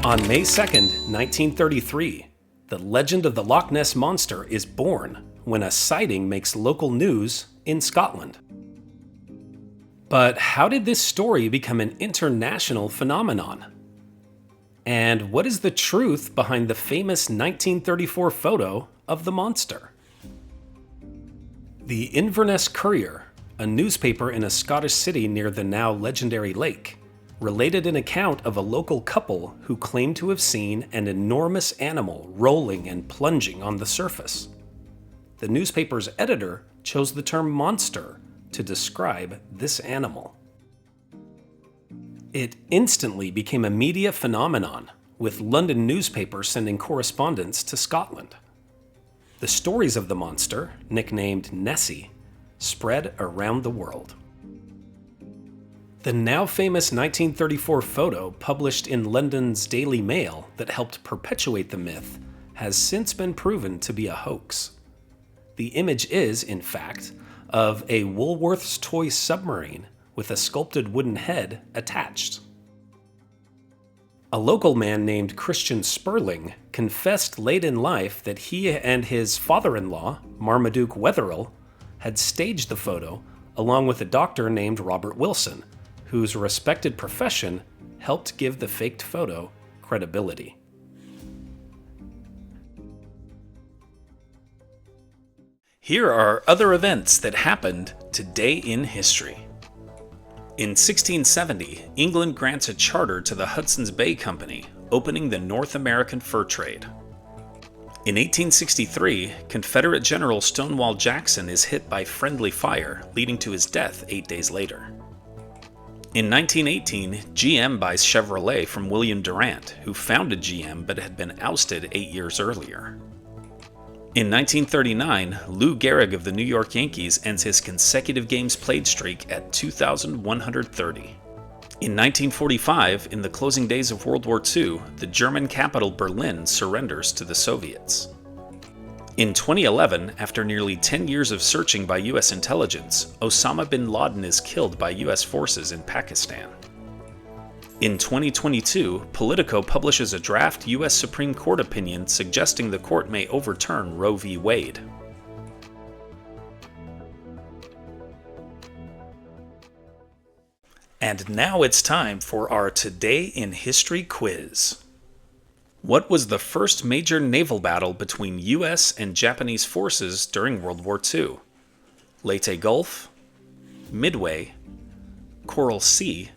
On May 2nd, 1933, the legend of the Loch Ness Monster is born when a sighting makes local news in Scotland. But how did this story become an international phenomenon? And what is the truth behind the famous 1934 photo of the monster? The Inverness Courier, a newspaper in a Scottish city near the now legendary lake, related an account of a local couple who claimed to have seen an enormous animal rolling and plunging on the surface. The newspaper's editor chose the term monster to describe this animal. It instantly became a media phenomenon, with London newspapers sending correspondents to Scotland. The stories of the monster, nicknamed Nessie, spread around the world. The now famous 1934 photo published in London's Daily Mail that helped perpetuate the myth has since been proven to be a hoax. The image is, in fact, of a Woolworth's toy submarine with a sculpted wooden head attached. A local man named Christian Spurling confessed late in life that he and his father-in-law, Marmaduke Wetherell, had staged the photo along with a doctor named Robert Wilson, whose respected profession helped give the faked photo credibility. Here are other events that happened today in history. In 1670, England grants a charter to the Hudson's Bay Company, opening the North American fur trade. In 1863, Confederate General Stonewall Jackson is hit by friendly fire, leading to his death 8 days later. In 1918, GM buys Chevrolet from William Durant, who founded GM but had been ousted 8 years earlier. In 1939, Lou Gehrig of the New York Yankees ends his consecutive games played streak at 2,130. In 1945, in the closing days of World War II, the German capital Berlin surrenders to the Soviets. In 2011, after nearly 10 years of searching by US intelligence, Osama bin Laden is killed by US forces in Pakistan. In 2022, Politico publishes a draft US Supreme Court opinion suggesting the court may overturn Roe v. Wade. And now it's time for our Today in History quiz. What was the first major naval battle between US and Japanese forces during World War II? Leyte Gulf, Midway, Coral Sea,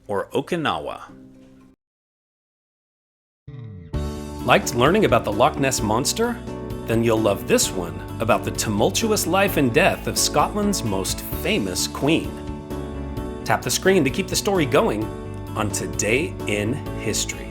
or Okinawa? Liked learning about the Loch Ness Monster? Then you'll love this one about the tumultuous life and death of Scotland's most famous queen. Tap the screen to keep the story going on Today in History.